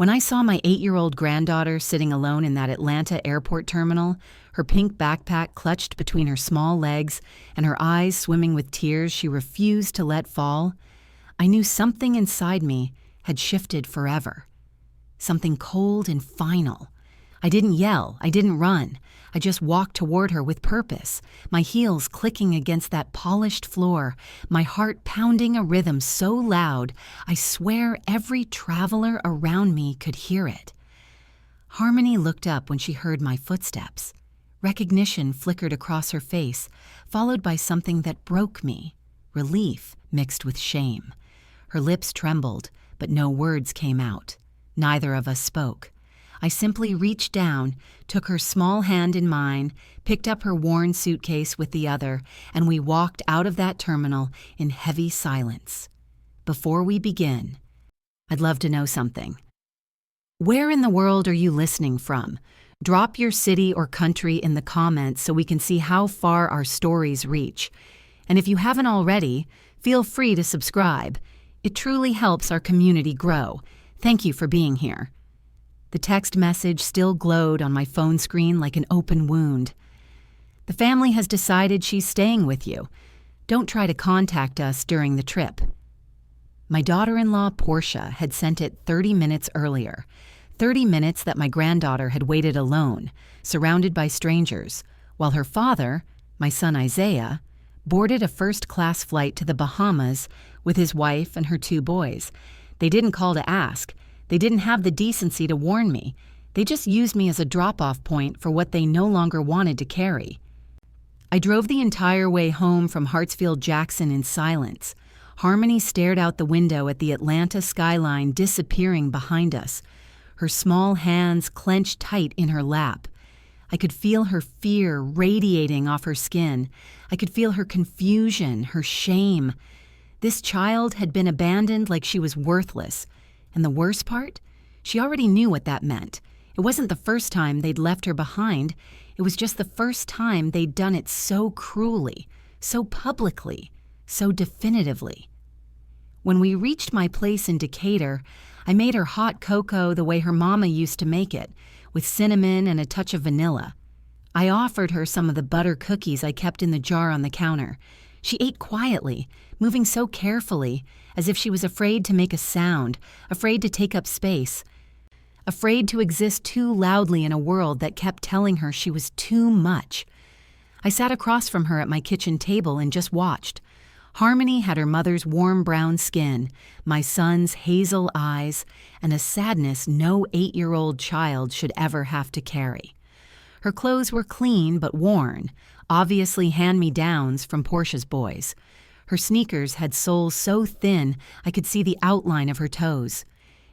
When I saw my 8-year-old granddaughter sitting alone in that Atlanta airport terminal, her pink backpack clutched between her small legs and her eyes swimming with tears she refused to let fall, I knew something inside me had shifted forever. Something cold and final. I didn't yell, I didn't run. I just walked toward her with purpose, my heels clicking against that polished floor, my heart pounding a rhythm so loud, I swear every traveler around me could hear it. Harmony looked up when she heard my footsteps. Recognition flickered across her face, followed by something that broke me, relief mixed with shame. Her lips trembled, but no words came out. Neither of us spoke. I simply reached down, took her small hand in mine, picked up her worn suitcase with the other, and we walked out of that terminal in heavy silence. Before we begin, I'd love to know something. Where in the world are you listening from? Drop your city or country in the comments so we can see how far our stories reach. And if you haven't already, feel free to subscribe. It truly helps our community grow. Thank you for being here. The text message still glowed on my phone screen like an open wound. The family has decided she's staying with you. Don't try to contact us during the trip. My daughter-in-law, Portia, had sent it 30 minutes earlier. 30 minutes that my granddaughter had waited alone, surrounded by strangers, while her father, my son Isaiah, boarded a first-class flight to the Bahamas with his wife and her 2 boys. They didn't call to ask. They didn't have the decency to warn me. They just used me as a drop-off point for what they no longer wanted to carry. I drove the entire way home from Hartsfield-Jackson in silence. Harmony stared out the window at the Atlanta skyline disappearing behind us, her small hands clenched tight in her lap. I could feel her fear radiating off her skin. I could feel her confusion, her shame. This child had been abandoned like she was worthless. And the worst part? She already knew what that meant. It wasn't the first time they'd left her behind. It was just the first time they'd done it so cruelly, so publicly, so definitively. When we reached my place in Decatur, I made her hot cocoa the way her mama used to make it, with cinnamon and a touch of vanilla. I offered her some of the butter cookies I kept in the jar on the counter. She ate quietly, moving so carefully, as if she was afraid to make a sound, afraid to take up space, afraid to exist too loudly in a world that kept telling her she was too much. I sat across from her at my kitchen table and just watched. Harmony had her mother's warm brown skin, my son's hazel eyes, and a sadness no 8-year-old child should ever have to carry. Her clothes were clean but worn, obviously hand-me-downs from Portia's boys. Her sneakers had soles so thin I could see the outline of her toes.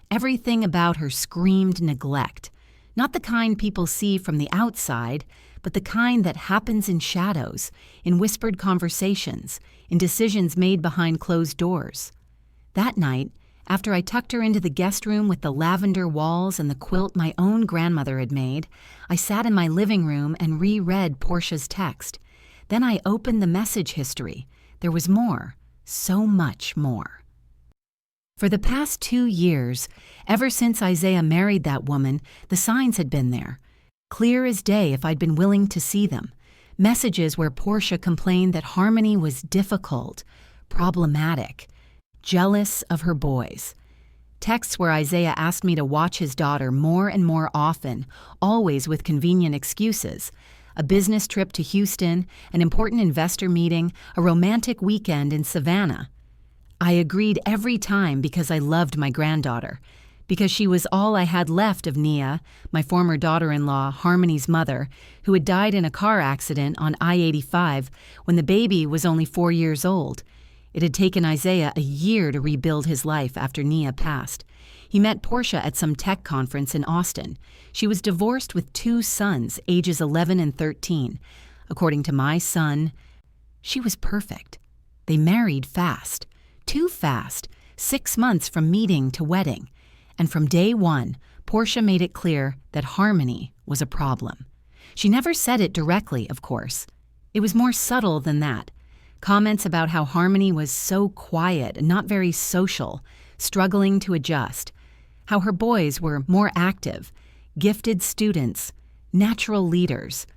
Everything about her screamed neglect. Not the kind people see from the outside, but the kind that happens in shadows, in whispered conversations, in decisions made behind closed doors. That night, after I tucked her into the guest room with the lavender walls and the quilt my own grandmother had made, I sat in my living room and reread Portia's text. Then I opened the message history. There was more, so much more. For the past 2 years, ever since Isaiah married that woman, the signs had been there. Clear as day if I'd been willing to see them. Messages where Portia complained that Harmony was difficult, problematic, jealous of her boys. Texts where Isaiah asked me to watch his daughter more and more often, always with convenient excuses. A business trip to Houston, an important investor meeting, a romantic weekend in Savannah. I agreed every time because I loved my granddaughter, because she was all I had left of Nia, my former daughter-in-law, Harmony's mother, who had died in a car accident on I-85 when the baby was only 4 years old. It had taken Isaiah a year to rebuild his life after Nia passed. He met Portia at some tech conference in Austin. She was divorced with 2 sons, ages 11 and 13. According to my son, she was perfect. They married fast. Too fast, 6 months from meeting to wedding. And from day one, Portia made it clear that Harmony was a problem. She never said it directly, of course. It was more subtle than that. Comments about how Harmony was so quiet and not very social, struggling to adjust. how her boys were more active, gifted students, natural leaders,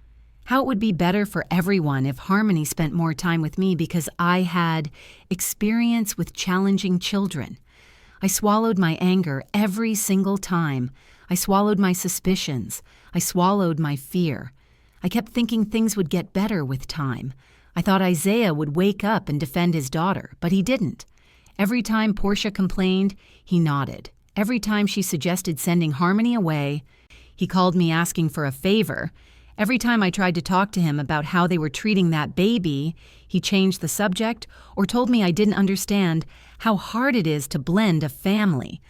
how it would be better for everyone if Harmony spent more time with me because I had experience with challenging children. I swallowed my anger every single time. I swallowed my suspicions. I swallowed my fear. I kept thinking things would get better with time. I thought Isaiah would wake up and defend his daughter, but he didn't. Every time Portia complained, he nodded. Every time she suggested sending Harmony away, he called me asking for a favor. Every time I tried to talk to him about how they were treating that baby, he changed the subject or told me I didn't understand how hard it is to blend a family.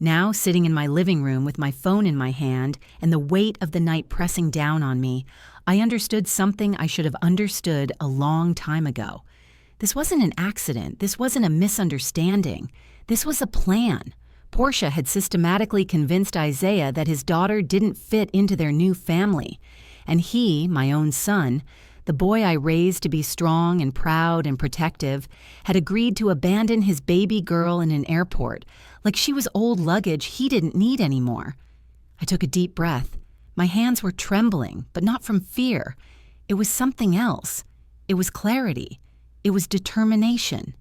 Now, sitting in my living room with my phone in my hand and the weight of the night pressing down on me, I understood something I should have understood a long time ago. This wasn't an accident. This wasn't a misunderstanding. This was a plan. Portia had systematically convinced Isaiah that his daughter didn't fit into their new family. And he, my own son, the boy I raised to be strong and proud and protective, had agreed to abandon his baby girl in an airport, like she was old luggage he didn't need anymore. I took a deep breath. My hands were trembling, but not from fear. It was something else. It was clarity. It was determination.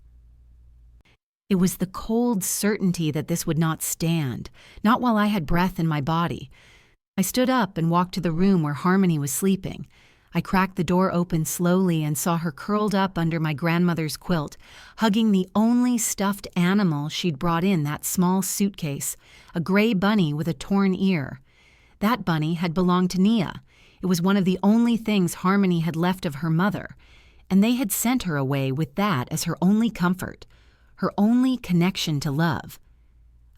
It was the cold certainty that this would not stand, not while I had breath in my body. I stood up and walked to the room where Harmony was sleeping. I cracked the door open slowly and saw her curled up under my grandmother's quilt, hugging the only stuffed animal she'd brought in that small suitcase, a gray bunny with a torn ear. That bunny had belonged to Nia. It was one of the only things Harmony had left of her mother, and they had sent her away with that as her only comfort, her only connection to love.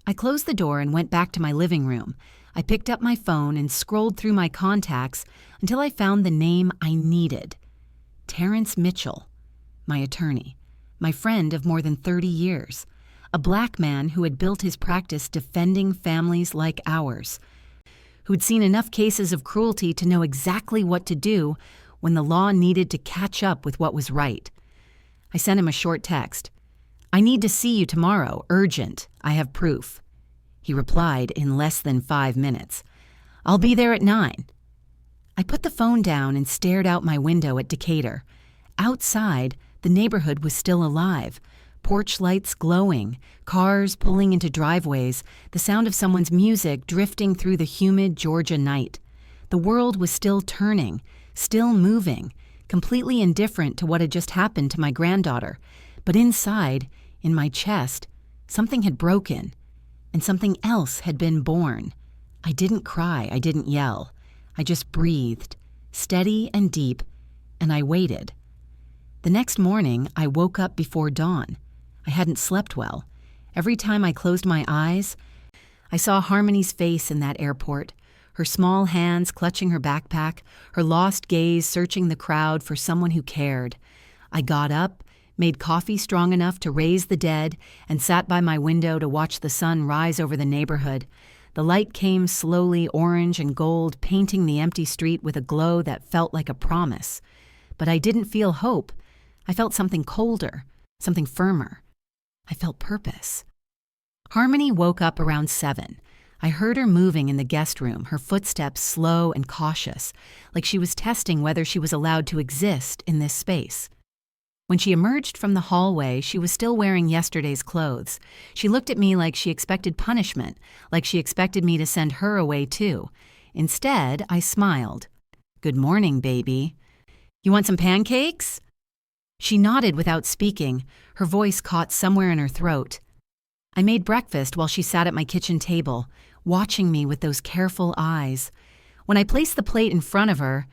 I closed the door and went back to my living room. I picked up my phone and scrolled through my contacts until I found the name I needed. Terrence Mitchell, my attorney, my friend of more than 30 years, a black man who had built his practice defending families like ours, who'd seen enough cases of cruelty to know exactly what to do when the law needed to catch up with what was right. I sent him a short text. "I need to see you tomorrow, urgent. I have proof." He replied in less than 5 minutes. "I'll be there at 9. I put the phone down and stared out my window at Decatur. Outside, the neighborhood was still alive. Porch lights glowing, cars pulling into driveways, the sound of someone's music drifting through the humid Georgia night. The world was still turning, still moving, completely indifferent to what had just happened to my granddaughter. But inside, in my chest, something had broken. And something else had been born. I didn't cry, I didn't yell. I just breathed, steady and deep, and I waited. The next morning, I woke up before dawn. I hadn't slept well. Every time I closed my eyes, I saw Harmony's face in that airport, her small hands clutching her backpack, her lost gaze searching the crowd for someone who cared. I got up, made coffee strong enough to raise the dead, and sat by my window to watch the sun rise over the neighborhood. The light came slowly orange and gold, painting the empty street with a glow that felt like a promise. But I didn't feel hope. I felt something colder, something firmer. I felt purpose. Harmony woke up around 7. I heard her moving in the guest room, her footsteps slow and cautious, like she was testing whether she was allowed to exist in this space. When she emerged from the hallway, she was still wearing yesterday's clothes. She looked at me like she expected punishment, like she expected me to send her away too. Instead, I smiled. "Good morning, baby. You want some pancakes?" She nodded without speaking, her voice caught somewhere in her throat. I made breakfast while she sat at my kitchen table, watching me with those careful eyes. When I placed the plate in front of her,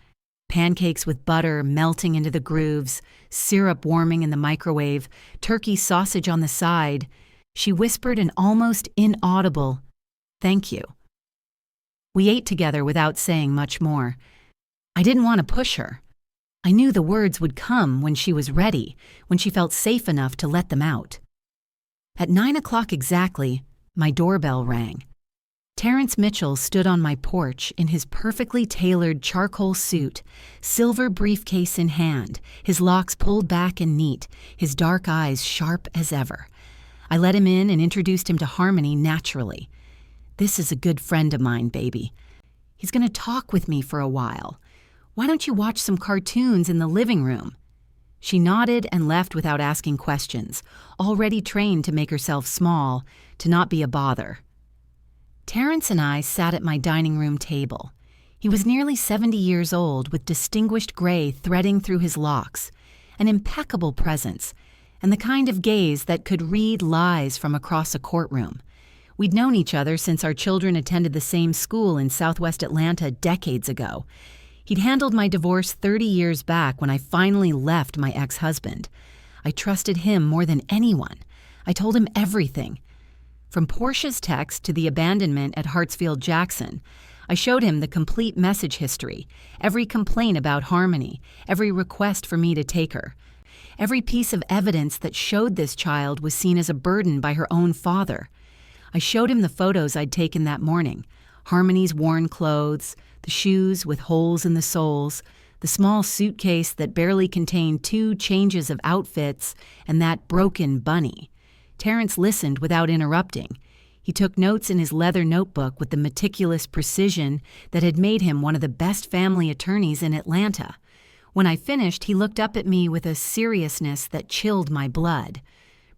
pancakes with butter melting into the grooves, syrup warming in the microwave, turkey sausage on the side, she whispered an almost inaudible, "Thank you." We ate together without saying much more. I didn't want to push her. I knew the words would come when she was ready, when she felt safe enough to let them out. At 9 o'clock exactly, my doorbell rang. Terrence Mitchell stood on my porch in his perfectly tailored charcoal suit, silver briefcase in hand, his locks pulled back and neat, his dark eyes sharp as ever. I let him in and introduced him to Harmony naturally. This is a good friend of mine, baby. He's going to talk with me for a while. Why don't you watch some cartoons in the living room?" She nodded and left without asking questions, already trained to make herself small, to not be a bother. Terrence and I sat at my dining room table. He was nearly 70 years old, with distinguished gray threading through his locks, an impeccable presence, and the kind of gaze that could read lies from across a courtroom. We'd known each other since our children attended the same school in Southwest Atlanta decades ago. He'd handled my divorce 30 years back when I finally left my ex-husband. I trusted him more than anyone. I told him everything. From Portia's text to the abandonment at Hartsfield-Jackson, I showed him the complete message history, every complaint about Harmony, every request for me to take her, every piece of evidence that showed this child was seen as a burden by her own father. I showed him the photos I'd taken that morning, Harmony's worn clothes, the shoes with holes in the soles, the small suitcase that barely contained 2 changes of outfits, and that broken bunny. Terrence listened without interrupting. He took notes in his leather notebook with the meticulous precision that had made him one of the best family attorneys in Atlanta. When I finished, he looked up at me with a seriousness that chilled my blood.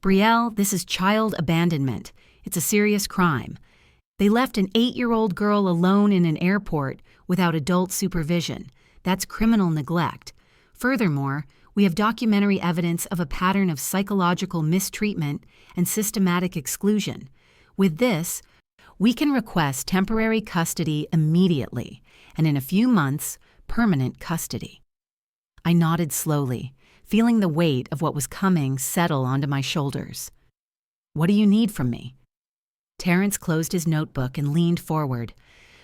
"Brielle, this is child abandonment. It's a serious crime. They left an 8-year-old girl alone in an airport without adult supervision. That's criminal neglect. Furthermore, we have documentary evidence of a pattern of psychological mistreatment and systematic exclusion. With this, we can request temporary custody immediately, and in a few months, permanent custody." I nodded slowly, feeling the weight of what was coming settle onto my shoulders. "What do you need from me?" Terrence closed his notebook and leaned forward.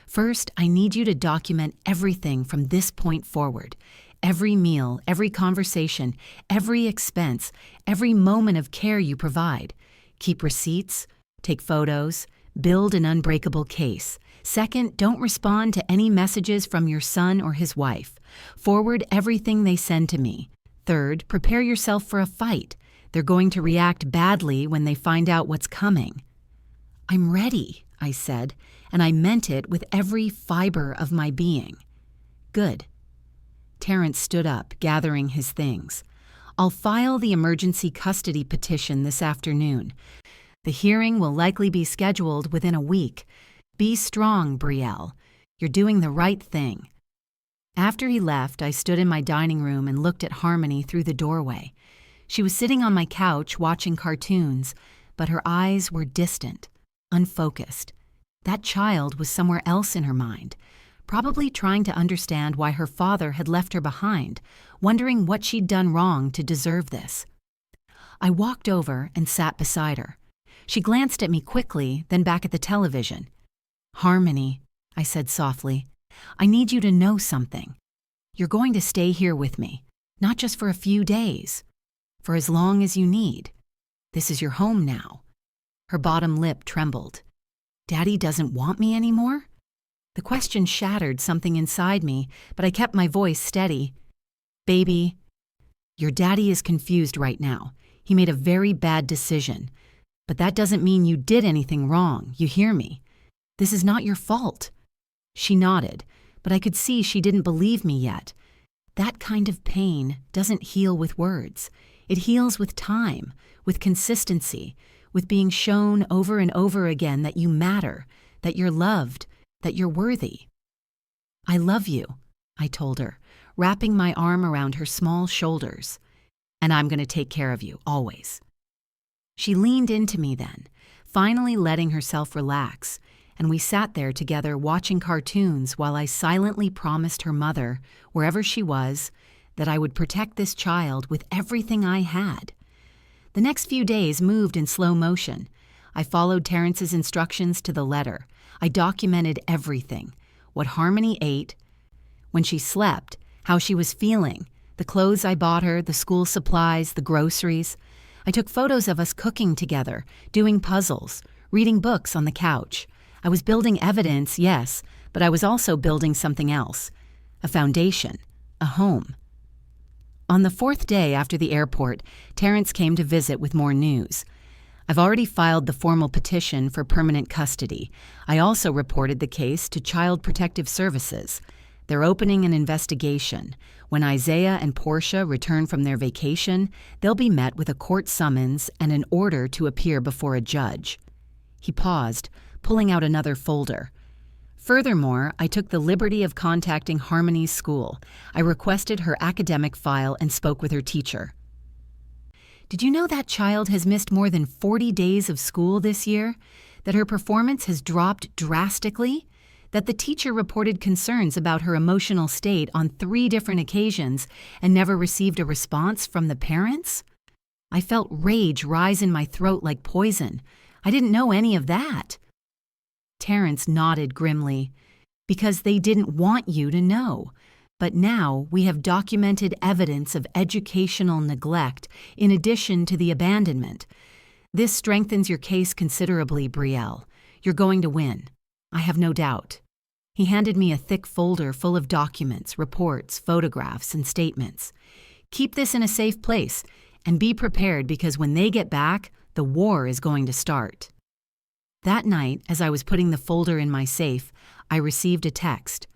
"First, I need you to document everything from this point forward. Every meal, every conversation, every expense, every moment of care you provide. Keep receipts, take photos, build an unbreakable case. Second, don't respond to any messages from your son or his wife. Forward everything they send to me. Third, prepare yourself for a fight. They're going to react badly when they find out what's coming." "I'm ready," I said, and I meant it with every fiber of my being. "Good." Terrence stood up, gathering his things. "I'll file the emergency custody petition this afternoon. The hearing will likely be scheduled within a week. Be strong, Brielle. You're doing the right thing." After he left, I stood in my dining room and looked at Harmony through the doorway. She was sitting on my couch watching cartoons, but her eyes were distant, unfocused. That child was somewhere else in her mind, probably trying to understand why her father had left her behind, wondering what she'd done wrong to deserve this. I walked over and sat beside her. She glanced at me quickly, then back at the television. "Harmony," I said softly, "I need you to know something. You're going to stay here with me, not just for a few days, for as long as you need. This is your home now." Her bottom lip trembled. "Daddy doesn't want me anymore?" The question shattered something inside me, but I kept my voice steady. "Baby, your daddy is confused right now. He made a very bad decision. But that doesn't mean you did anything wrong, you hear me? This is not your fault." She nodded, but I could see she didn't believe me yet. That kind of pain doesn't heal with words. It heals with time, with consistency, with being shown over and over again that you matter, that you're loved, that you're worthy. "I love you," I told her, wrapping my arm around her small shoulders. "And I'm going to take care of you, always." She leaned into me then, finally letting herself relax, and we sat there together watching cartoons while I silently promised her mother, wherever she was, that I would protect this child with everything I had. The next few days moved in slow motion. I followed Terrence's instructions to the letter. I documented everything: what Harmony ate, when she slept, how she was feeling, the clothes I bought her, the school supplies, the groceries. I took photos of us cooking together, doing puzzles, reading books on the couch. I was building evidence, yes, but I was also building something else: a foundation, a home. On the 4th day after the airport, Terrence came to visit with more news. I've already filed the formal petition for permanent custody. I also reported the case to Child Protective Services. They're opening an investigation. When Isaiah and Portia return from their vacation, they'll be met with a court summons and an order to appear before a judge. He paused, pulling out another folder. Furthermore, I took the liberty of contacting Harmony's school. I requested her academic file and spoke with her teacher. Did you know that child has missed more than 40 days of school this year? That her performance has dropped drastically? That the teacher reported concerns about her emotional state on 3 different occasions and never received a response from the parents? I felt rage rise in my throat like poison. I didn't know any of that. Terrence nodded grimly. Because they didn't want you to know. But now we have documented evidence of educational neglect in addition to the abandonment. This strengthens your case considerably, Brielle. You're going to win. I have no doubt. He handed me a thick folder full of documents, reports, photographs, and statements. Keep this in a safe place and be prepared because when they get back, the war is going to start. That night, as I was putting the folder in my safe, I received a text.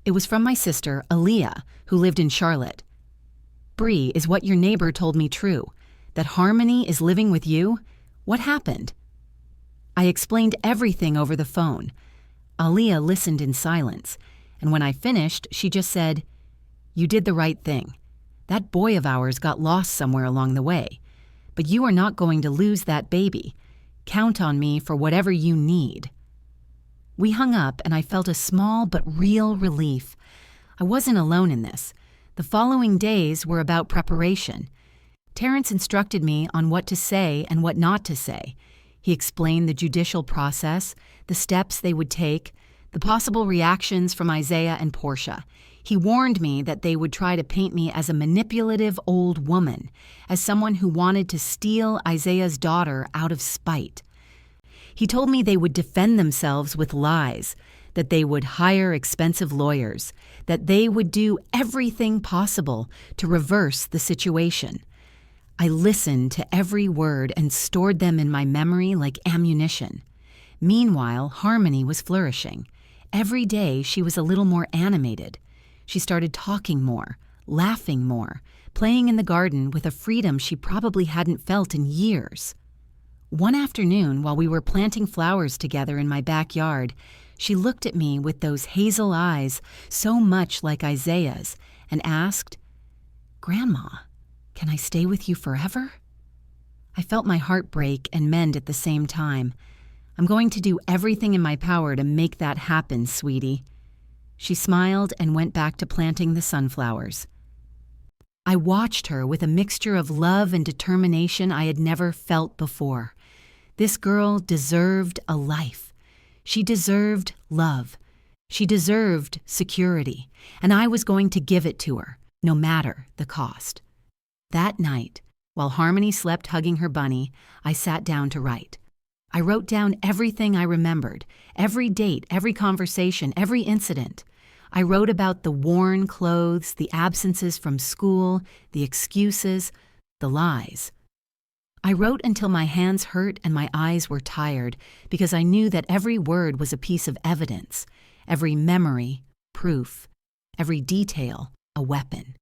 It was from my sister, Aaliyah, who lived in Charlotte. Bree, is what your neighbor told me true? That Harmony is living with you? What happened? I explained everything over the phone. Aaliyah listened in silence, and when I finished, she just said, "You did the right thing. That boy of ours got lost somewhere along the way. But you are not going to lose that baby. Count on me for whatever you need." We hung up, and I felt a small but real relief. I wasn't alone in this. The following days were about preparation. Terrence instructed me on what to say and what not to say. He explained the judicial process, the steps they would take, the possible reactions from Isaiah and Portia. He warned me that they would try to paint me as a manipulative old woman, as someone who wanted to steal Isaiah's daughter out of spite. He told me they would defend themselves with lies, that they would hire expensive lawyers, that they would do everything possible to reverse the situation. I listened to every word and stored them in my memory like ammunition. Meanwhile, Harmony was flourishing. Every day she was a little more animated. She started talking more, laughing more, playing in the garden with a freedom she probably hadn't felt in years. One afternoon, while we were planting flowers together in my backyard, she looked at me with those hazel eyes so much like Isaiah's and asked, "Grandma, can I stay with you forever?" I felt my heart break and mend at the same time. "I'm going to do everything in my power to make that happen, sweetie." She smiled and went back to planting the sunflowers. I watched her with a mixture of love and determination I had never felt before. This girl deserved a life. She deserved love. She deserved security, and I was going to give it to her, no matter the cost. That night, while Harmony slept hugging her bunny, I sat down to write. I wrote down everything I remembered, every date, every conversation, every incident. I wrote about the worn clothes, the absences from school, the excuses, the lies. I wrote until my hands hurt and my eyes were tired because I knew that every word was a piece of evidence, every memory, proof, every detail, a weapon.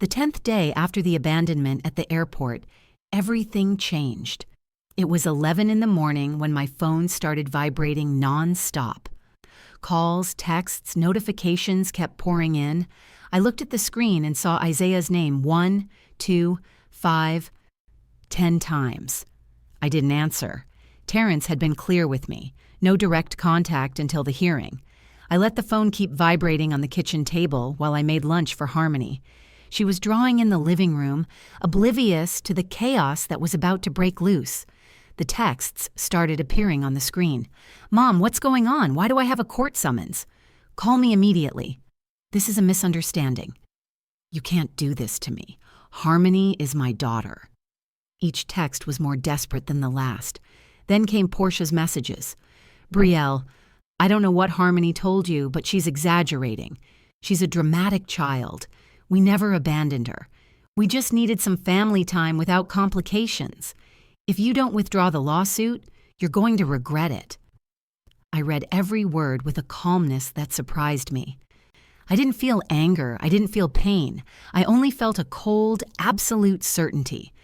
The 10th day after the abandonment at the airport, everything changed. It was 11 in the morning when my phone started vibrating non-stop. Calls, texts, notifications kept pouring in. I looked at the screen and saw Isaiah's name 1, 2, 5, 10 times. I didn't answer. Terrence had been clear with me. No direct contact until the hearing. I let the phone keep vibrating on the kitchen table while I made lunch for Harmony. She was drawing in the living room, oblivious to the chaos that was about to break loose. The texts started appearing on the screen. "Mom, what's going on? Why do I have a court summons?" "Call me immediately." "This is a misunderstanding." "You can't do this to me. Harmony is my daughter." Each text was more desperate than the last. Then came Portia's messages. "Brielle, I don't know what Harmony told you, but she's exaggerating. She's a dramatic child. We never abandoned her. We just needed some family time without complications. If you don't withdraw the lawsuit, you're going to regret it." I read every word with a calmness that surprised me. I didn't feel anger, I didn't feel pain. I only felt a cold, absolute certainty.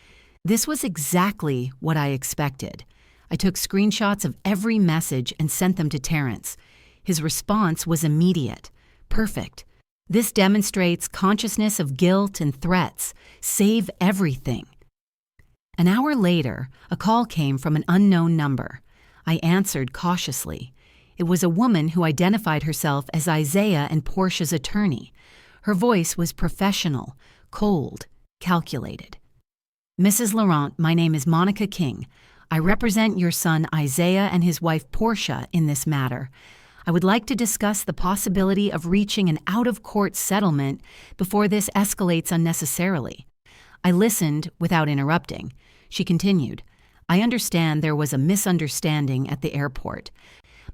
This was exactly what I expected. I took screenshots of every message and sent them to Terrence. His response was immediate. Perfect. This demonstrates consciousness of guilt and threats. Save everything. An hour later, a call came from an unknown number. I answered cautiously. It was a woman who identified herself as Isaiah and Portia's attorney. Her voice was professional, cold, calculated. "Mrs. Laurent, my name is Monica King. I represent your son Isaiah and his wife Portia in this matter. I would like to discuss the possibility of reaching an out-of-court settlement before this escalates unnecessarily." I listened without interrupting. She continued, "I understand there was a misunderstanding at the airport.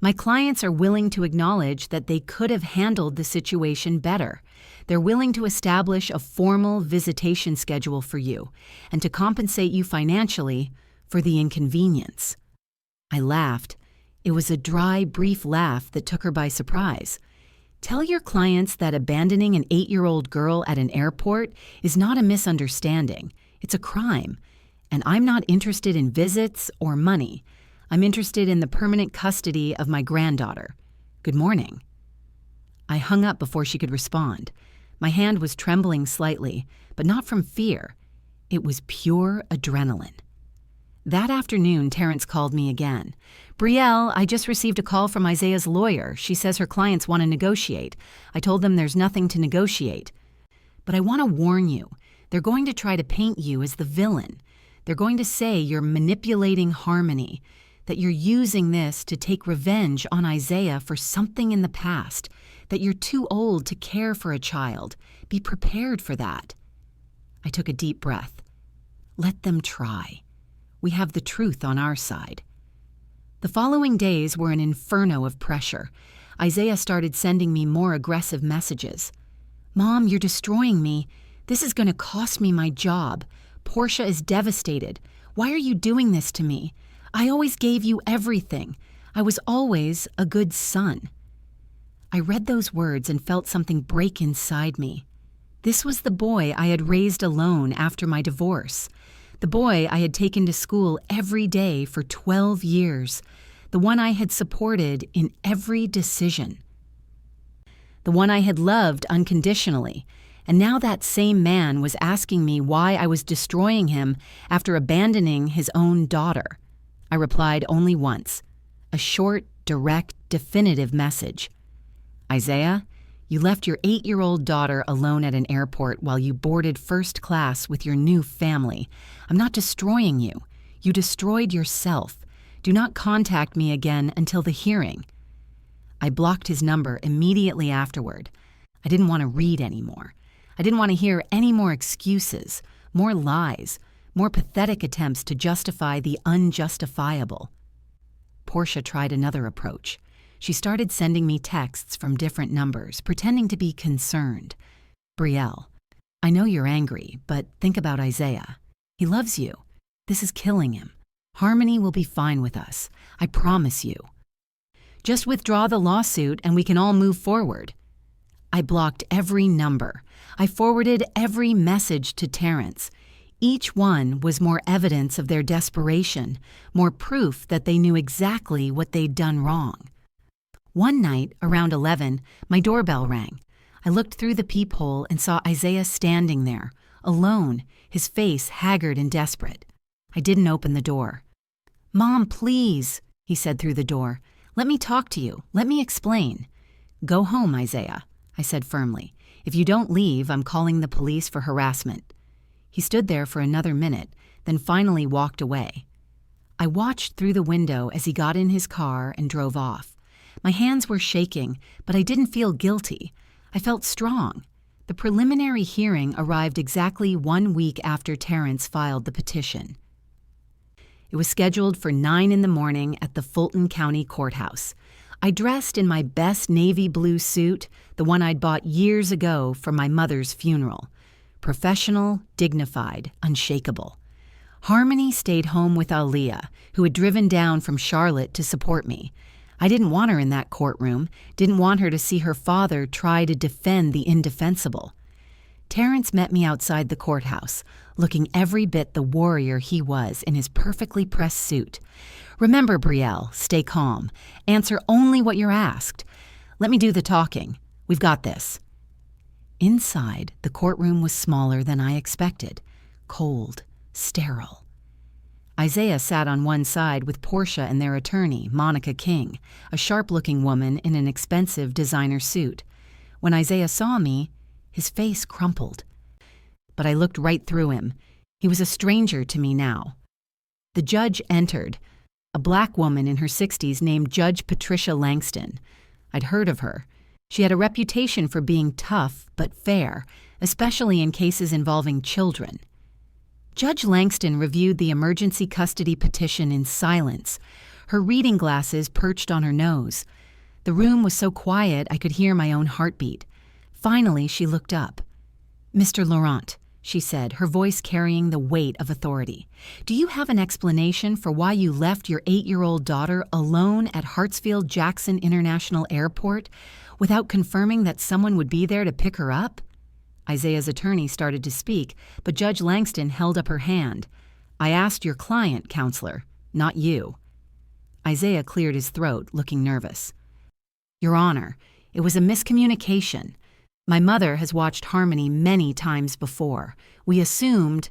My clients are willing to acknowledge that they could have handled the situation better. They're willing to establish a formal visitation schedule for you and to compensate you financially for the inconvenience." I laughed. It was a dry, brief laugh that took her by surprise. "Tell your clients that abandoning an 8-year-old girl at an airport is not a misunderstanding. It's a crime. And I'm not interested in visits or money. I'm interested in the permanent custody of my granddaughter. Good morning." I hung up before she could respond. My hand was trembling slightly, but not from fear. It was pure adrenaline. That afternoon, Terrence called me again. "Brielle, I just received a call from Isaiah's lawyer. She says her clients want to negotiate. I told them there's nothing to negotiate. But I want to warn you, they're going to try to paint you as the villain. They're going to say you're manipulating Harmony, that you're using this to take revenge on Isaiah for something in the past, that you're too old to care for a child. Be prepared for that." I took a deep breath. Let them try. We have the truth on our side. The following days were an inferno of pressure. Isaiah started sending me more aggressive messages. "Mom, you're destroying me. This is going to cost me my job. Portia is devastated. Why are you doing this to me? I always gave you everything. I was always a good son." I read those words and felt something break inside me. This was the boy I had raised alone after my divorce. The boy I had taken to school every day for 12 years. The one I had supported in every decision. The one I had loved unconditionally. And now that same man was asking me why I was destroying him after abandoning his own daughter. I replied only once, a short, direct, definitive message. "Isaiah, you left your 8-year-old daughter alone at an airport while you boarded first class with your new family. I'm not destroying you. You destroyed yourself. Do not contact me again until the hearing." I blocked his number immediately afterward. I didn't want to read anymore. I didn't want to hear any more excuses, more lies, more pathetic attempts to justify the unjustifiable. Portia tried another approach. She started sending me texts from different numbers, pretending to be concerned. "Brielle, I know you're angry, but think about Isaiah. He loves you. This is killing him. Harmony will be fine with us. I promise you. Just withdraw the lawsuit and we can all move forward." I blocked every number. I forwarded every message to Terrence. Each one was more evidence of their desperation, more proof that they knew exactly what they'd done wrong. One night, around 11, my doorbell rang. I looked through the peephole and saw Isaiah standing there, alone, his face haggard and desperate. I didn't open the door. "Mom, please," he said through the door. "Let me talk to you. Let me explain." "Go home, Isaiah," I said firmly. "If you don't leave, I'm calling the police for harassment." He stood there for another minute, then finally walked away. I watched through the window as he got in his car and drove off. My hands were shaking, but I didn't feel guilty. I felt strong. The preliminary hearing arrived exactly 1 week after Terrence filed the petition. It was scheduled for 9 in the morning at the Fulton County Courthouse. I dressed in my best navy blue suit, the one I'd bought years ago for my mother's funeral. Professional, dignified, unshakable. Harmony stayed home with Aaliyah, who had driven down from Charlotte to support me. I didn't want her in that courtroom, didn't want her to see her father try to defend the indefensible. Terrence met me outside the courthouse, looking every bit the warrior he was in his perfectly pressed suit. "Remember, Brielle, stay calm. Answer only what you're asked. Let me do the talking. We've got this." Inside, the courtroom was smaller than I expected. Cold, sterile. Isaiah sat on one side with Portia and their attorney, Monica King, a sharp-looking woman in an expensive designer suit. When Isaiah saw me, his face crumpled. But I looked right through him. He was a stranger to me now. The judge entered, a black woman in her 60s named Judge Patricia Langston. I'd heard of her. She had a reputation for being tough but fair, especially in cases involving children. Judge Langston reviewed the emergency custody petition in silence, her reading glasses perched on her nose. The room was so quiet I could hear my own heartbeat. Finally, she looked up. "Mr. Laurent," she said, her voice carrying the weight of authority, "do you have an explanation for why you left your 8-year-old daughter alone at Hartsfield-Jackson International Airport without confirming that someone would be there to pick her up?" Isaiah's attorney started to speak, but Judge Langston held up her hand. "I asked your client, counselor, not you." Isaiah cleared his throat, looking nervous. "Your Honor, it was a miscommunication. My mother has watched Harmony many times before. We assumed—"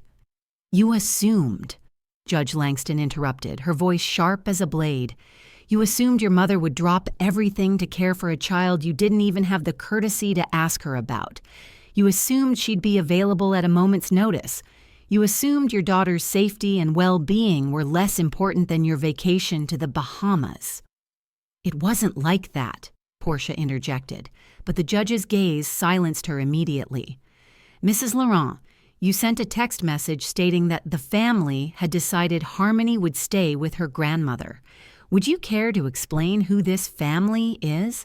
"You assumed," Judge Langston interrupted, her voice sharp as a blade. "You assumed your mother would drop everything to care for a child you didn't even have the courtesy to ask her about. You assumed she'd be available at a moment's notice. You assumed your daughter's safety and well-being were less important than your vacation to the Bahamas." "It wasn't like that," Portia interjected, but the judge's gaze silenced her immediately. "Mrs. Laurent, you sent a text message stating that the family had decided Harmony would stay with her grandmother. Would you care to explain who this family is?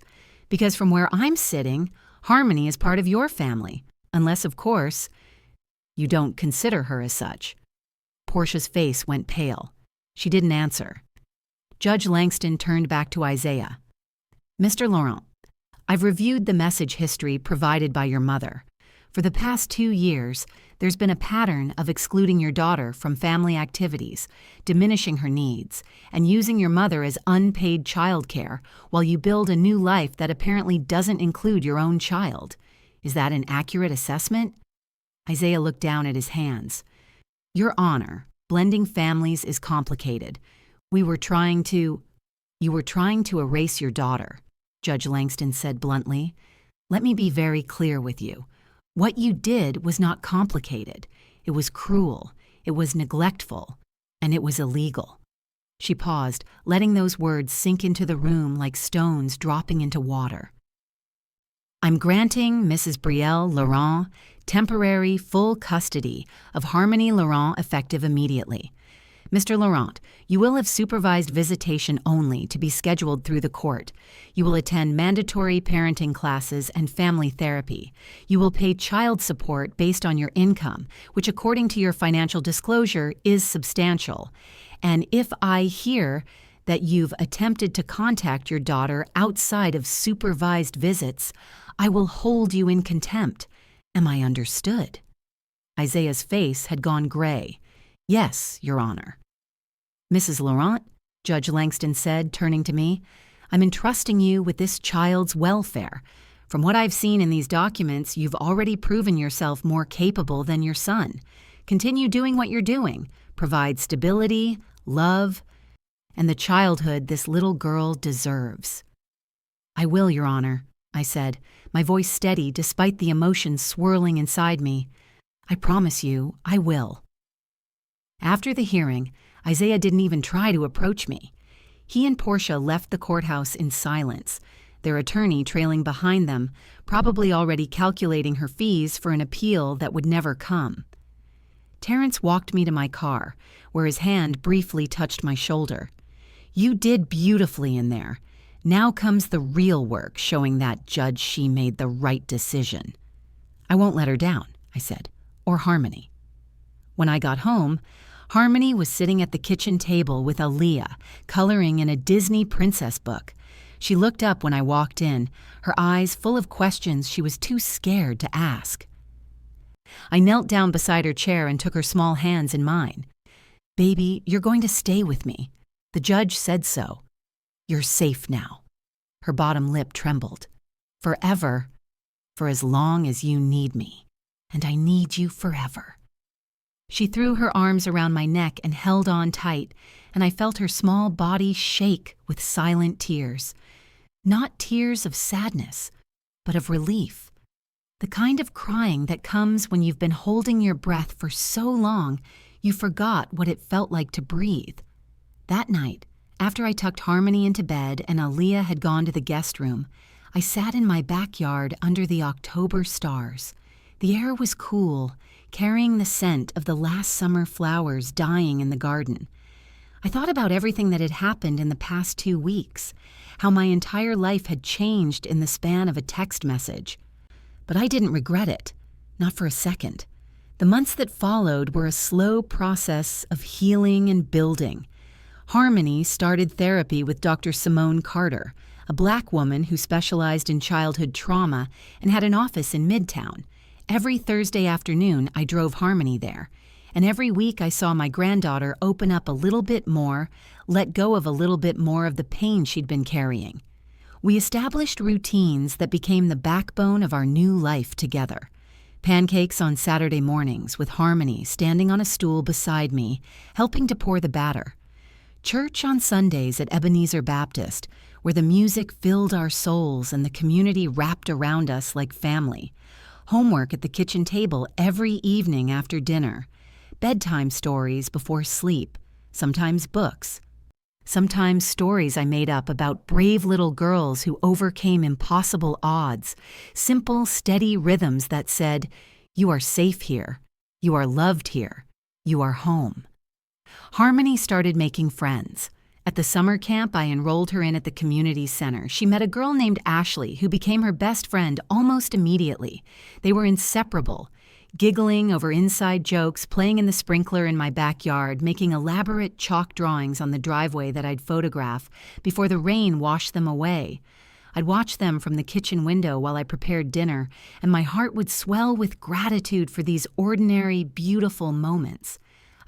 Because from where I'm sitting, Harmony is part of your family, unless, of course, you don't consider her as such." Portia's face went pale. She didn't answer. Judge Langston turned back to Isaiah. "Mr. Laurent, I've reviewed the message history provided by your mother. For the past 2 years, there's been a pattern of excluding your daughter from family activities, diminishing her needs, and using your mother as unpaid childcare while you build a new life that apparently doesn't include your own child. Is that an accurate assessment?" Isaiah looked down at his hands. "Your Honor, blending families is complicated. You were trying to erase your daughter," Judge Langston said bluntly. "Let me be very clear with you. What you did was not complicated. It was cruel, it was neglectful, and it was illegal." She paused, letting those words sink into the room like stones dropping into water. "I'm granting Mrs. Brielle Laurent temporary full custody of Harmony Laurent effective immediately. Mr. Laurent, you will have supervised visitation only to be scheduled through the court. You will attend mandatory parenting classes and family therapy. You will pay child support based on your income, which according to your financial disclosure is substantial. And if I hear that you've attempted to contact your daughter outside of supervised visits, I will hold you in contempt. Am I understood?" Isaiah's face had gone gray. "Yes, Your Honor." "Mrs. Laurent," Judge Langston said, turning to me, "I'm entrusting you with this child's welfare. From what I've seen in these documents, you've already proven yourself more capable than your son. Continue doing what you're doing. Provide stability, love, and the childhood this little girl deserves." "I will, Your Honor," I said, my voice steady despite the emotions swirling inside me. "I promise you, I will." After the hearing, Isaiah didn't even try to approach me. He and Portia left the courthouse in silence, their attorney trailing behind them, probably already calculating her fees for an appeal that would never come. Terrence walked me to my car, where his hand briefly touched my shoulder. "You did beautifully in there. Now comes the real work, showing that judge she made the right decision." "I won't let her down," I said, "or Harmony." When I got home, Harmony was sitting at the kitchen table with Aaliyah, coloring in a Disney princess book. She looked up when I walked in, her eyes full of questions she was too scared to ask. I knelt down beside her chair and took her small hands in mine. "Baby, you're going to stay with me. The judge said so. You're safe now." Her bottom lip trembled. "Forever, for as long as you need me. And I need you forever." She threw her arms around my neck and held on tight, and I felt her small body shake with silent tears. Not tears of sadness, but of relief. The kind of crying that comes when you've been holding your breath for so long you forgot what it felt like to breathe. That night, after I tucked Harmony into bed and Aaliyah had gone to the guest room, I sat in my backyard under the October stars. The air was cool, carrying the scent of the last summer flowers dying in the garden. I thought about everything that had happened in the past 2 weeks, how my entire life had changed in the span of a text message. But I didn't regret it, not for a second. The months that followed were a slow process of healing and building. Harmony started therapy with Dr. Simone Carter, a Black woman who specialized in childhood trauma and had an office in Midtown. Every Thursday afternoon, I drove Harmony there, and every week I saw my granddaughter open up a little bit more, let go of a little bit more of the pain she'd been carrying. We established routines that became the backbone of our new life together. Pancakes on Saturday mornings with Harmony standing on a stool beside me, helping to pour the batter. Church on Sundays at Ebenezer Baptist, where the music filled our souls and the community wrapped around us like family. Homework at the kitchen table every evening after dinner. Bedtime stories before sleep, sometimes books. Sometimes stories I made up about brave little girls who overcame impossible odds. Simple, steady rhythms that said, "You are safe here. You are loved here. You are home." Harmony started making friends. At the summer camp I enrolled her in at the community center, she met a girl named Ashley who became her best friend almost immediately. They were inseparable, giggling over inside jokes, playing in the sprinkler in my backyard, making elaborate chalk drawings on the driveway that I'd photograph before the rain washed them away. I'd watch them from the kitchen window while I prepared dinner, and my heart would swell with gratitude for these ordinary, beautiful moments.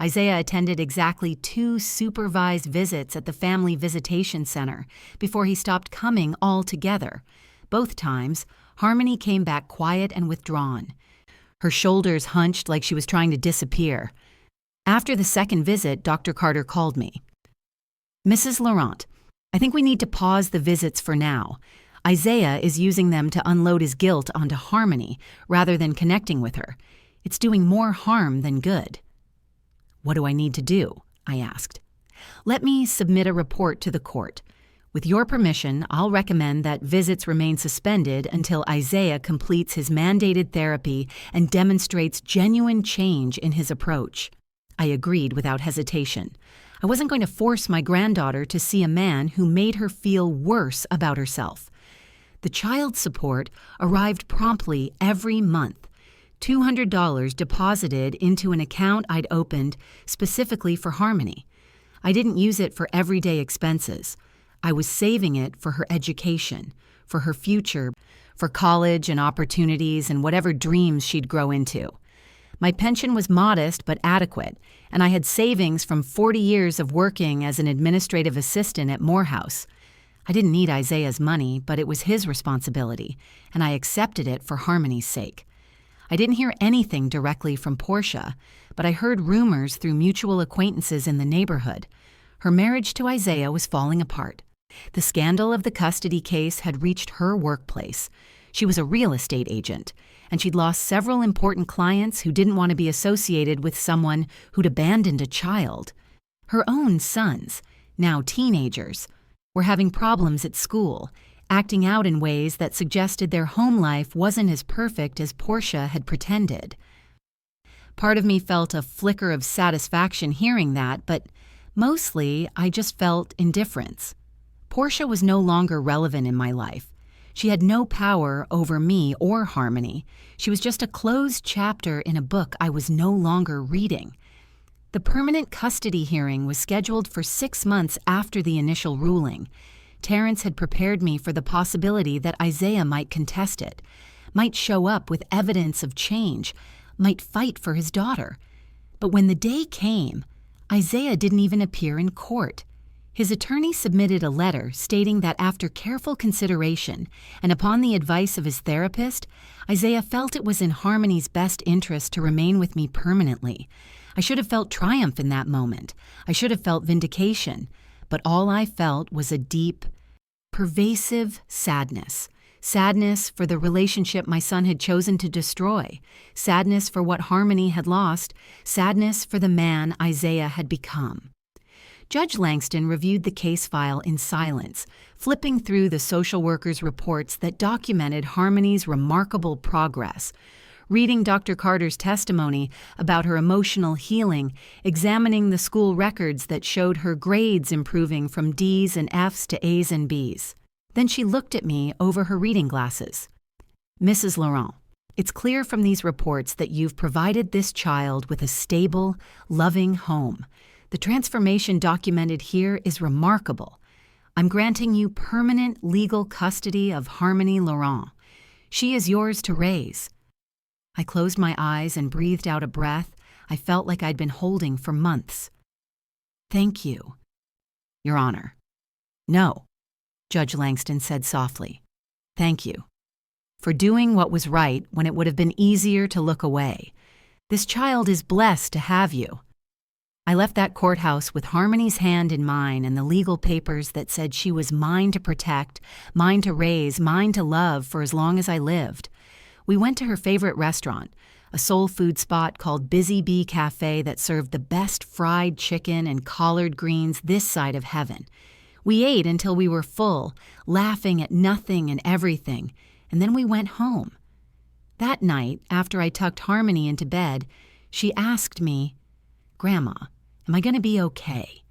Isaiah attended exactly 2 supervised visits at the Family Visitation Center before he stopped coming altogether. Both times, Harmony came back quiet and withdrawn. Her shoulders hunched like she was trying to disappear. After the second visit, Dr. Carter called me. "Mrs. Laurent, I think we need to pause the visits for now. Isaiah is using them to unload his guilt onto Harmony rather than connecting with her. It's doing more harm than good." "What do I need to do?" I asked. "Let me submit a report to the court. With your permission, I'll recommend that visits remain suspended until Isaiah completes his mandated therapy and demonstrates genuine change in his approach." I agreed without hesitation. I wasn't going to force my granddaughter to see a man who made her feel worse about herself. The child support arrived promptly every month. $200 deposited into an account I'd opened specifically for Harmony. I didn't use it for everyday expenses. I was saving it for her education, for her future, for college and opportunities and whatever dreams she'd grow into. My pension was modest but adequate, and I had savings from 40 years of working as an administrative assistant at Morehouse. I didn't need Isaiah's money, but it was his responsibility, and I accepted it for Harmony's sake. I didn't hear anything directly from Portia, but I heard rumors through mutual acquaintances in the neighborhood. Her marriage to Isaiah was falling apart. The scandal of the custody case had reached her workplace. She was a real estate agent, and she'd lost several important clients who didn't want to be associated with someone who'd abandoned a child. Her own sons, now teenagers, were having problems at school, acting out in ways that suggested their home life wasn't as perfect as Portia had pretended. Part of me felt a flicker of satisfaction hearing that, but mostly I just felt indifference. Portia was no longer relevant in my life. She had no power over me or Harmony. She was just a closed chapter in a book I was no longer reading. The permanent custody hearing was scheduled for 6 months after the initial ruling. Terrence had prepared me for the possibility that Isaiah might contest it, might show up with evidence of change, might fight for his daughter. But when the day came, Isaiah didn't even appear in court. His attorney submitted a letter stating that after careful consideration and upon the advice of his therapist, Isaiah felt it was in Harmony's best interest to remain with me permanently. I should have felt triumph in that moment. I should have felt vindication. But all I felt was a deep, pervasive sadness. Sadness for the relationship my son had chosen to destroy. Sadness for what Harmony had lost. Sadness for the man Isaiah had become. Judge Langston reviewed the case file in silence, flipping through the social worker's reports that documented Harmony's remarkable progress. Reading Dr. Carter's testimony about her emotional healing, examining the school records that showed her grades improving from D's and F's to A's and B's. Then she looked at me over her reading glasses. Mrs. Laurent, it's clear from these reports that you've provided this child with a stable, loving home. The transformation documented here is remarkable. I'm granting you permanent legal custody of Harmony Laurent. She is yours to raise. I closed my eyes and breathed out a breath I felt like I'd been holding for months. Thank you, Your Honor. No, Judge Langston said softly. Thank you for doing what was right when it would have been easier to look away. This child is blessed to have you. I left that courthouse with Harmony's hand in mine and the legal papers that said she was mine to protect, mine to raise, mine to love for as long as I lived. We went to her favorite restaurant, a soul food spot called Busy Bee Cafe that served the best fried chicken and collard greens this side of heaven. We ate until we were full, laughing at nothing and everything, and then we went home. That night, after I tucked Harmony into bed, she asked me, Grandma, am I going to be okay?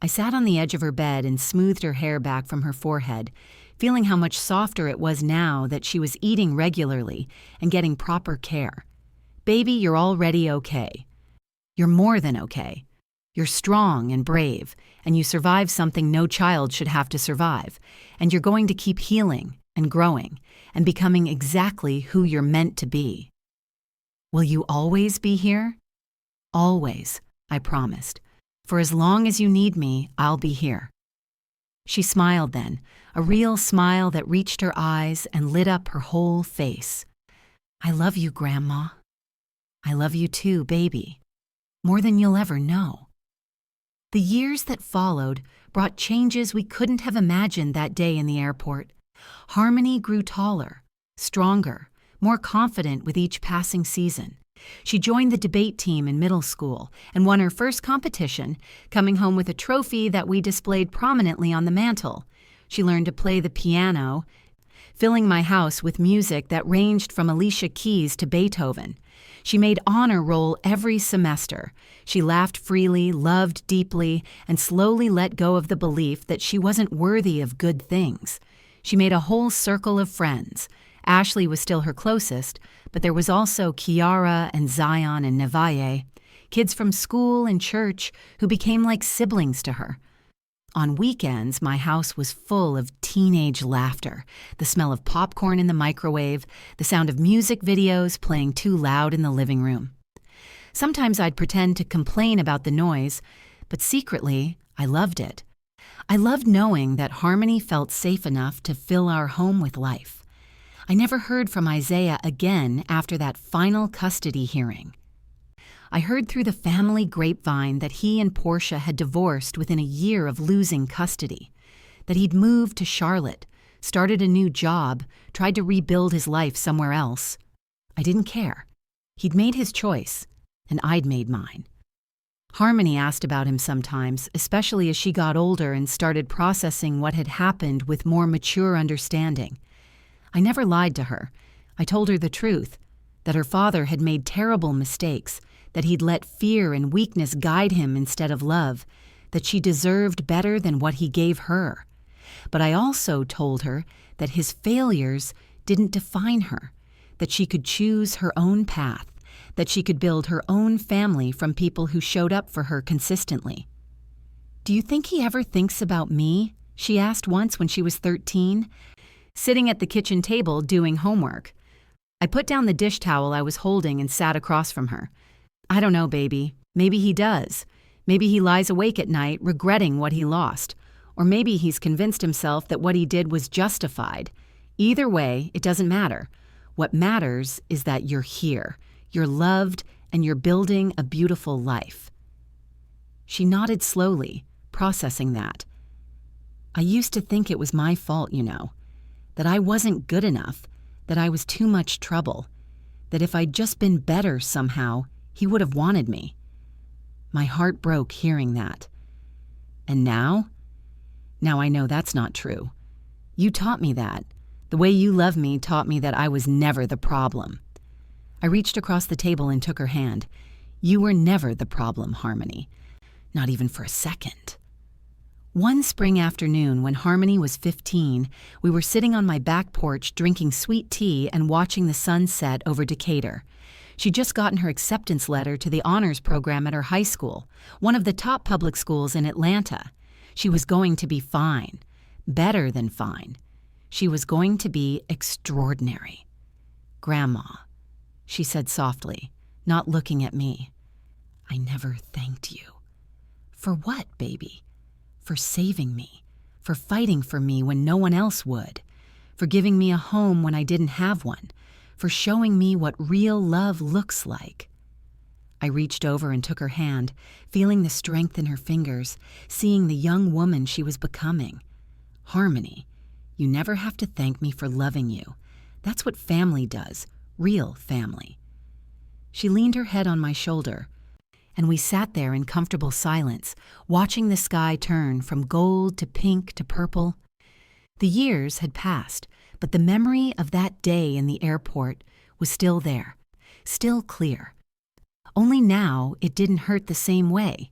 I sat on the edge of her bed and smoothed her hair back from her forehead, feeling how much softer it was now that she was eating regularly and getting proper care. Baby, you're already okay. You're more than okay. You're strong and brave, and you survived something no child should have to survive, and you're going to keep healing and growing and becoming exactly who you're meant to be. Will you always be here? Always, I promised. For as long as you need me, I'll be here. She smiled then, a real smile that reached her eyes and lit up her whole face. I love you, Grandma. I love you too, baby. More than you'll ever know. The years that followed brought changes we couldn't have imagined that day in the airport. Harmony grew taller, stronger, more confident with each passing season. She joined the debate team in middle school and won her first competition, coming home with a trophy that we displayed prominently on the mantel. She learned to play the piano, filling my house with music that ranged from Alicia Keys to Beethoven. She made honor roll every semester. She laughed freely, loved deeply, and slowly let go of the belief that she wasn't worthy of good things. She made a whole circle of friends. Ashley was still her closest, but there was also Kiara and Zion and Nevaeh, kids from school and church who became like siblings to her. On weekends, my house was full of teenage laughter, the smell of popcorn in the microwave, the sound of music videos playing too loud in the living room. Sometimes I'd pretend to complain about the noise, but secretly, I loved it. I loved knowing that Harmony felt safe enough to fill our home with life. I never heard from Isaiah again after that final custody hearing. I heard through the family grapevine that he and Portia had divorced within a year of losing custody, that he'd moved to Charlotte, started a new job, tried to rebuild his life somewhere else. I didn't care. He'd made his choice, and I'd made mine. Harmony asked about him sometimes, especially as she got older and started processing what had happened with more mature understanding. I never lied to her. I told her the truth, that her father had made terrible mistakes, that he'd let fear and weakness guide him instead of love, that she deserved better than what he gave her. But I also told her that his failures didn't define her, that she could choose her own path, that she could build her own family from people who showed up for her consistently. "Do you think he ever thinks about me?" she asked once when she was 13, sitting at the kitchen table doing homework. I put down the dish towel I was holding and sat across from her. "I don't know, baby. Maybe he does. Maybe he lies awake at night regretting what he lost. Or maybe he's convinced himself that what he did was justified. Either way, it doesn't matter. What matters is that you're here, you're loved, and you're building a beautiful life." She nodded slowly, processing that. "I used to think it was my fault, that I wasn't good enough, that I was too much trouble, that if I'd just been better somehow, he would have wanted me." My heart broke hearing that. "And now? Now I know that's not true. You taught me that. The way you love me taught me that I was never the problem." I reached across the table and took her hand. "You were never the problem, Harmony. Not even for a second." One spring afternoon when Harmony was 15, we were sitting on my back porch drinking sweet tea and watching the sun set over Decatur. She'd just gotten her acceptance letter to the honors program at her high school, one of the top public schools in Atlanta. She was going to be fine, better than fine. She was going to be extraordinary. "Grandma," she said softly, not looking at me, "I never thanked you." "For what, baby?" "For saving me, for fighting for me when no one else would, for giving me a home when I didn't have one, for showing me what real love looks like." I reached over and took her hand, feeling the strength in her fingers, seeing the young woman she was becoming. "Harmony, you never have to thank me for loving you. That's what family does, real family." She leaned her head on my shoulder, and we sat there in comfortable silence, watching the sky turn from gold to pink to purple. The years had passed, but the memory of that day in the airport was still there, still clear. Only now it didn't hurt the same way.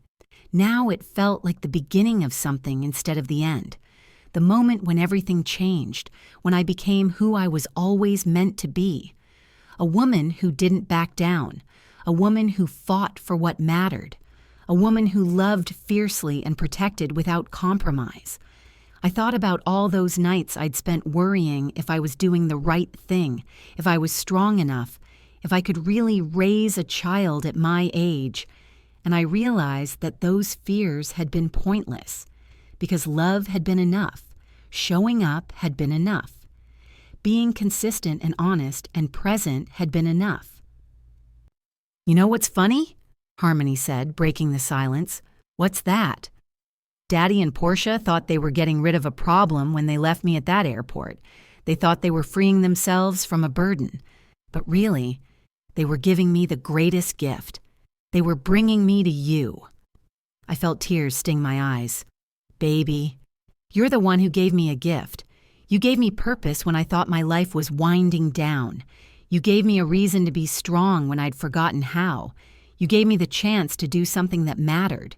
Now it felt like the beginning of something instead of the end. The moment when everything changed, when I became who I was always meant to be. A woman who didn't back down. A woman who fought for what mattered. A woman who loved fiercely and protected without compromise. I thought about all those nights I'd spent worrying if I was doing the right thing, if I was strong enough, if I could really raise a child at my age, and I realized that those fears had been pointless, because love had been enough, showing up had been enough, being consistent and honest and present had been enough. "You know what's funny?" Harmony said, breaking the silence. "What's that?" "Daddy and Portia thought they were getting rid of a problem when they left me at that airport. They thought they were freeing themselves from a burden. But really, they were giving me the greatest gift. They were bringing me to you." I felt tears sting my eyes. "Baby, you're the one who gave me a gift. You gave me purpose when I thought my life was winding down. You gave me a reason to be strong when I'd forgotten how. You gave me the chance to do something that mattered."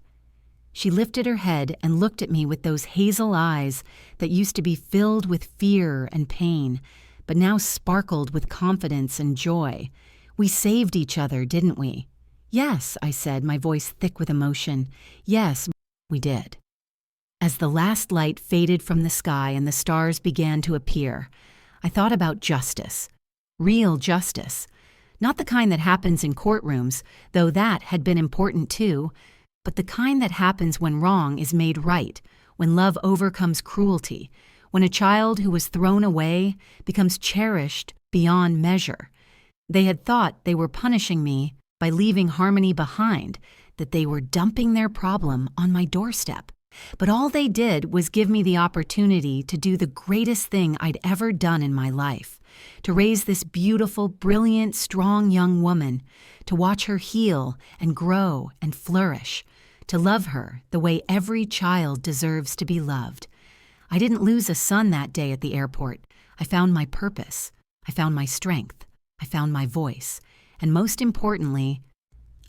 She lifted her head and looked at me with those hazel eyes that used to be filled with fear and pain, but now sparkled with confidence and joy. "We saved each other, didn't we?" "Yes," I said, my voice thick with emotion. "Yes, we did." As the last light faded from the sky and the stars began to appear, I thought about justice. Real justice. Not the kind that happens in courtrooms, though that had been important too, but the kind that happens when wrong is made right, when love overcomes cruelty, when a child who was thrown away becomes cherished beyond measure. They had thought they were punishing me by leaving Harmony behind, that they were dumping their problem on my doorstep. But all they did was give me the opportunity to do the greatest thing I'd ever done in my life, to raise this beautiful, brilliant, strong young woman, to watch her heal and grow and flourish, to love her the way every child deserves to be loved. I didn't lose a son that day at the airport. I found my purpose. I found my strength. I found my voice. And most importantly,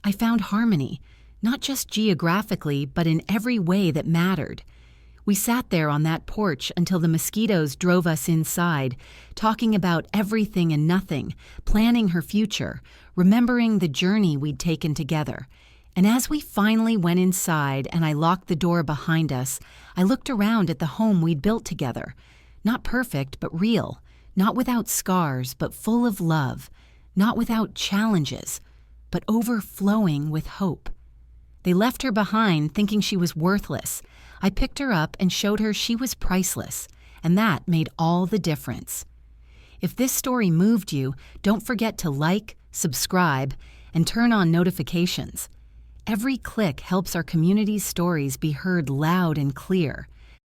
I found Harmony, not just geographically, but in every way that mattered. We sat there on that porch until the mosquitoes drove us inside, talking about everything and nothing, planning her future, remembering the journey we'd taken together. And as we finally went inside and I locked the door behind us, I looked around at the home we'd built together. Not perfect, but real. Not without scars, but full of love. Not without challenges, but overflowing with hope. They left her behind thinking she was worthless. I picked her up and showed her she was priceless, and that made all the difference. If this story moved you, don't forget to like, subscribe, and turn on notifications. Every click helps our community's stories be heard loud and clear.